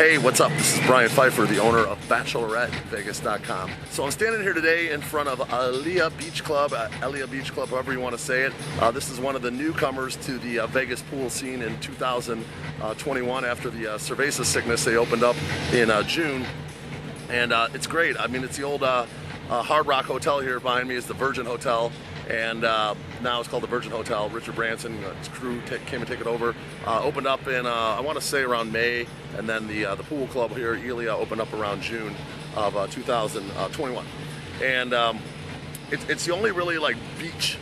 Hey, what's up? This is Brian Pfeiffer, the owner of Bachelorette.Vegas.com. So I'm standing here today in front of Élia Beach Club, however you want to say it. This is one of the newcomers to the Vegas pool scene in 2021 after the cerveza sickness. They opened up in June, and it's great. I mean, it's the old Hard Rock Hotel here behind me is the Virgin Hotel. And now it's called the Virgin Hotel. Richard Branson, his crew came and took it over. Opened up in, I want to say around May, and then the pool club here at Élia opened up around June of 2021. And it's the only really like beach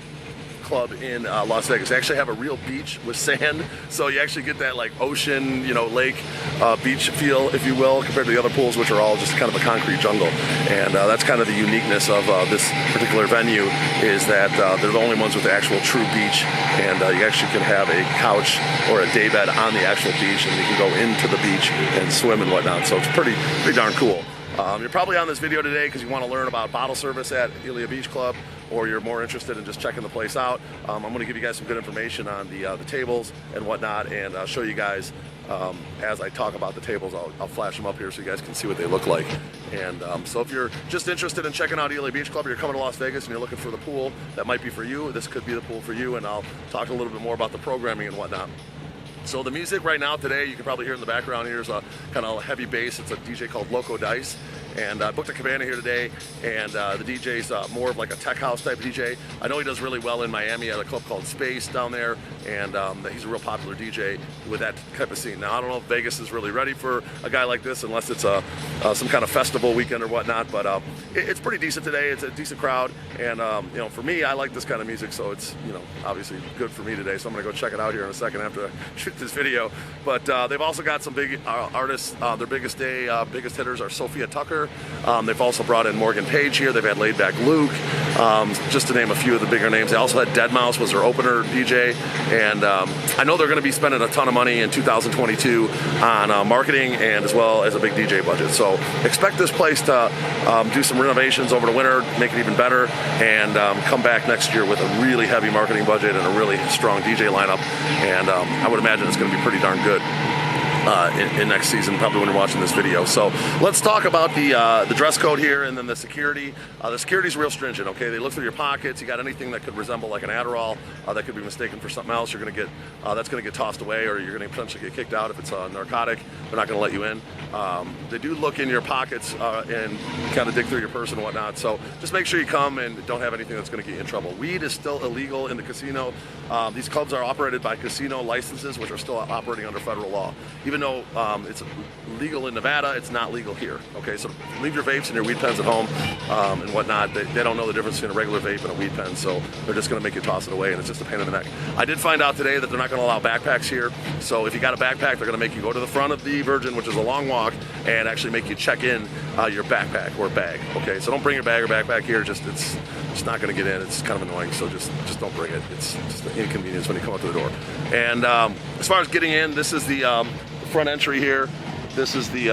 club in Las Vegas. They actually have a real beach with sand, so you actually get that like ocean, you know, lake beach feel, if you will, compared to the other pools, which are all just kind of a concrete jungle. And that's kind of the uniqueness of this particular venue, is that they're the only ones with the actual true beach, and you actually can have a couch or a daybed on the actual beach, and you can go into the beach and swim and whatnot. So it's pretty darn cool. You're probably on this video today because you want to learn about bottle service at Élia Beach Club, or you're more interested in just checking the place out. I'm going to give you guys some good information on the tables and whatnot, and I'll show you guys as I talk about the tables. I'll flash them up here so you guys can see what they look like. And so if you're just interested in checking out Élia Beach Club, or you're coming to Las Vegas and you're looking for the pool that might be for you, this could be the pool for you, and I'll talk a little bit more about the programming and whatnot. So the music right now today, you can probably hear in the background here, is a kind of heavy bass. It's a DJ called Loco Dice. And I booked a cabana here today, and the DJ's more of like a tech house type DJ. I know he does really well in Miami at a club called Space down there, and he's a real popular DJ with that type of scene. Now, I don't know if Vegas is really ready for a guy like this unless it's some kind of festival weekend or whatnot, but it's pretty decent today. It's a decent crowd, and you know, for me, I like this kind of music, so it's, you know, obviously good for me today. So I'm gonna go check it out here in a second after I shoot this video. But they've also got some big artists. Their biggest hitters are Sophia Tucker. They've also brought in Morgan Page here. They've had Laid Back Luke, just to name a few of the bigger names. They also had Deadmau5 was their opener DJ, and I know they're going to be spending a ton of money in 2022 on marketing and as well as a big DJ budget. So expect this place to do some renovations over the winter, make it even better, and come back next year with a really heavy marketing budget and a really strong DJ lineup. And I would imagine it's going to be pretty darn good in next season, probably when you're watching this video. So let's talk about the dress code here, and then the security. The security's real stringent, okay? They look through your pockets. You got anything that could resemble like an Adderall that could be mistaken for something else, you're gonna get that's gonna get tossed away, or you're gonna potentially get kicked out if it's a narcotic. They're not gonna let you in. They do look in your pockets and kind of dig through your purse and whatnot. So just make sure you come and don't have anything that's gonna get you in trouble. Weed is still illegal in the casino. These clubs are operated by casino licenses, which are still operating under federal law. Even though it's legal in Nevada, it's not legal here. Okay, so leave your vapes and your weed pens at home and whatnot. They don't know the difference between a regular vape and a weed pen, so they're just going to make you toss it away, and it's just a pain in the neck. I did find out today that they're not going to allow backpacks here, so if you got a backpack, they're going to make you go to the front of the Virgin, which is a long walk, and actually make you check in your backpack or bag. Okay, so don't bring your bag or backpack here. It's not going to get in. It's kind of annoying, so just don't bring it. It's just an inconvenience when you come up to the door. And as far as getting in, this is the front entry here. This is the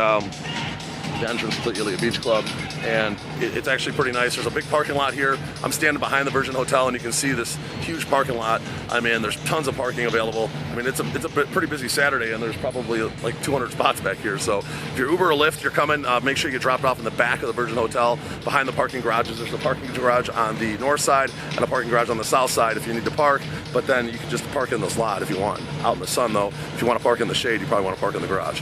entrance to Élia Beach Club, and it's actually pretty nice. There's a big parking lot here. I'm standing behind the Virgin Hotel, and you can see this huge parking lot. I mean, there's tons of parking available. I mean, it's a pretty busy Saturday, and there's probably like 200 spots back here. So if you're Uber or Lyft, you're coming, make sure you get dropped off in the back of the Virgin Hotel behind the parking garages. There's a parking garage on the north side and a parking garage on the south side if you need to park, but then you can just park in this lot if you want. Out in the sun, though, if you want to park in the shade, you probably want to park in the garage.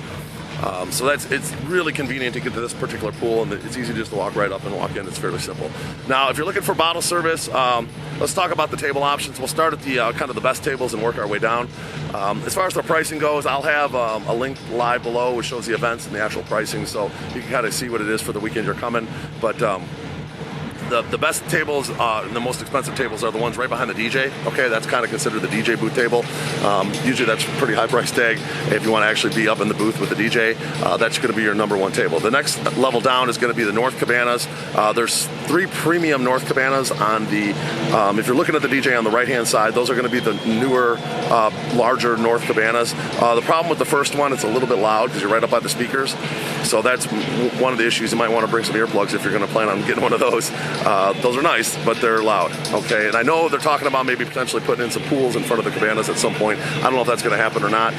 So it's really convenient to get to this particular pool, and it's easy just to walk right up and walk in. It's fairly simple. Now, if you're looking for bottle service, let's talk about the table options. We'll start at the kind of the best tables and work our way down. As far as the pricing goes, I'll have a link live below which shows the events and the actual pricing, so you can kind of see what it is for the weekend you're coming. But the best tables and the most expensive tables are the ones right behind the DJ. Okay, that's kind of considered the DJ booth table. Usually that's a pretty high price tag. If you want to actually be up in the booth with the DJ, that's going to be your #1 table. The next level down is going to be the North Cabanas. There's 3 premium North Cabanas on the, if you're looking at the DJ on the right hand side, those are going to be the newer, larger North Cabanas. The problem with the first one, it's a little bit loud because you're right up by the speakers. So that's one of the issues. You might want to bring some earplugs if you're going to plan on getting one of those. Those are nice, but they're loud, okay? And I know they're talking about maybe potentially putting in some pools in front of the cabanas at some point. I don't know if that's going to happen or not,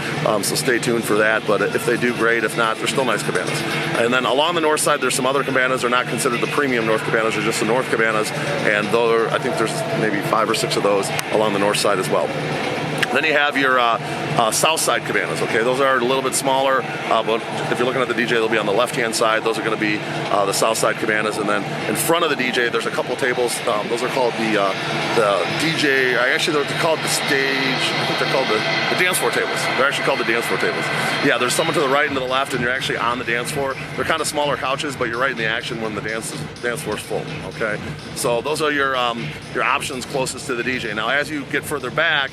so stay tuned for that. But if they do, great. If not, they're still nice cabanas. And then along the north side, there's some other cabanas. They're not considered the premium north cabanas. They're just the north cabanas, and I think there's maybe 5 or 6 of those along the north side as well. Then you have your south side cabanas, okay? Those are a little bit smaller, but if you're looking at the DJ, they'll be on the left-hand side. Those are going to be the south side cabanas. And then in front of the DJ, there's a couple tables. Those are called the DJ, they're called the stage, I think they're called the dance floor tables. They're actually called the dance floor tables. Yeah, there's someone to the right and to the left, and you're actually on the dance floor. They're kind of smaller couches, but you're right in the action when the dance floor is full, okay? So those are your options closest to the DJ. Now, as you get further back,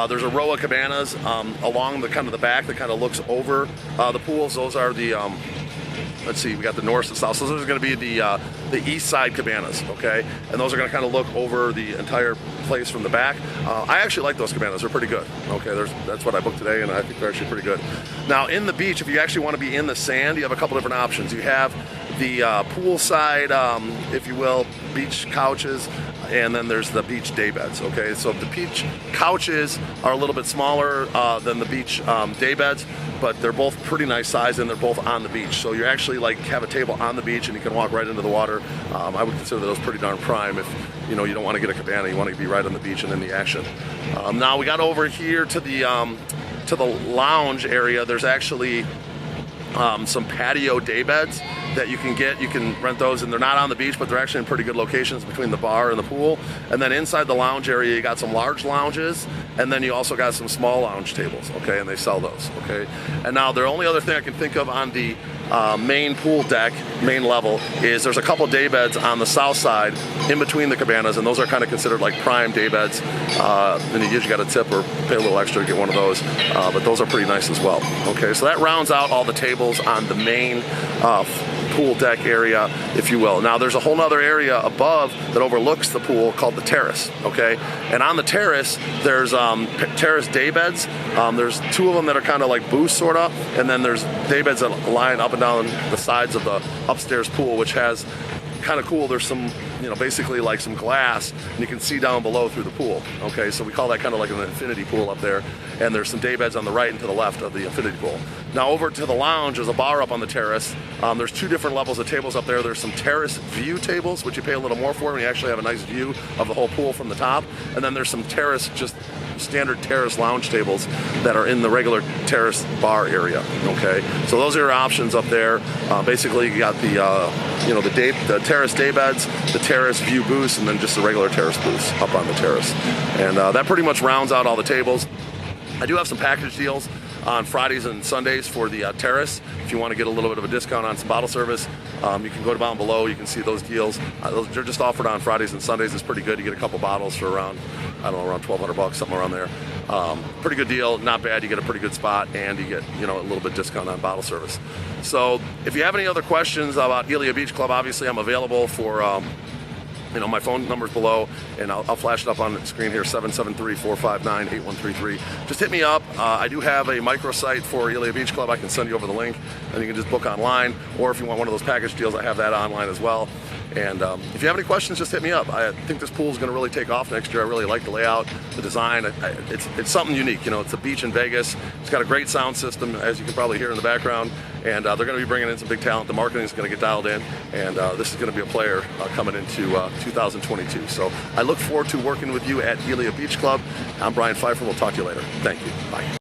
there's a row of cabanas along the kind of the back that kind of looks over the pools. Those are the let's see, we got the north and south. So those are going to be the east side cabanas, okay? And those are going to kind of look over the entire place from the back. I actually like those cabanas. They're pretty good, okay? That's what I booked today, and I think they're actually pretty good. Now, in the beach, if you actually want to be in the sand, you have a couple different options. You have the poolside, if you will, beach couches, and then there's the beach day beds, okay? So the beach couches are a little bit smaller than the beach day beds, but they're both pretty nice size, and they're both on the beach. So you actually have a table on the beach, and you can walk right into the water. I would consider those pretty darn prime if you don't want to get a cabana. You want to be right on the beach and in the action. Now we got over here to the lounge area. There's actually some patio day beds that you can get. You can rent those, and they're not on the beach, but they're actually in pretty good locations between the bar and the pool. And then inside the lounge area, you got some large lounges, and then you also got some small lounge tables, okay? And they sell those, okay? And now the only other thing I can think of on the main pool deck, main level, is there's a couple day beds on the south side in between the cabanas, and those are kind of considered like prime day beds. Then you usually got to tip or pay a little extra to get one of those, but those are pretty nice as well, okay? So that rounds out all the tables on the main pool deck area, if you will. Now there's a whole other area above that overlooks the pool called the Terrace, okay? And on the Terrace, there's Terrace day beds. There's 2 of them that are kind of like booths, sort of, and then there's day beds that line up and down the sides of the upstairs pool, which has kind of cool. There's some, basically like some glass, and you can see down below through the pool, okay? So we call that kind of like an infinity pool up there, and there's some day beds on the right and to the left of the infinity pool. Now over to the lounge, there's a bar up on the Terrace. There's 2 different levels of tables up there. There's some Terrace view tables, which you pay a little more for, and you actually have a nice view of the whole pool from the top. And then there's some Terrace, just standard Terrace lounge tables that are in the regular Terrace bar area, okay? So those are your options up there. Basically, you got the Terrace day beds, the Terrace view booths, and then just the regular Terrace booths up on the Terrace. And that pretty much rounds out all the tables. I do have some package deals on Fridays and Sundays for the Terrace. If you want to get a little bit of a discount on some bottle service, you can go down below. You can see those deals. They're just offered on Fridays and Sundays. It's pretty good. You get a couple bottles for around, around $1,200, something around there. Pretty good deal. Not bad. You get a pretty good spot, and you get a little bit discount on bottle service. So if you have any other questions about Élia Beach Club, obviously I'm available for my phone number's below, and I'll flash it up on the screen here, 773-459-8133. Just hit me up. I do have a microsite for Élia Beach Club. I can send you over the link, and you can just book online, or if you want one of those package deals, I have that online as well. And if you have any questions, just hit me up. I think this pool is going to really take off next year. I really like the layout, the design. It's something unique. It's a beach in Vegas. It's got a great sound system, as you can probably hear in the background. And they're going to be bringing in some big talent. The marketing is going to get dialed in, and this is going to be a player coming into 2022. So I look forward to working with you at Élia Beach Club. I'm Brian Pfeiffer. We'll talk to you later. Thank you. Bye.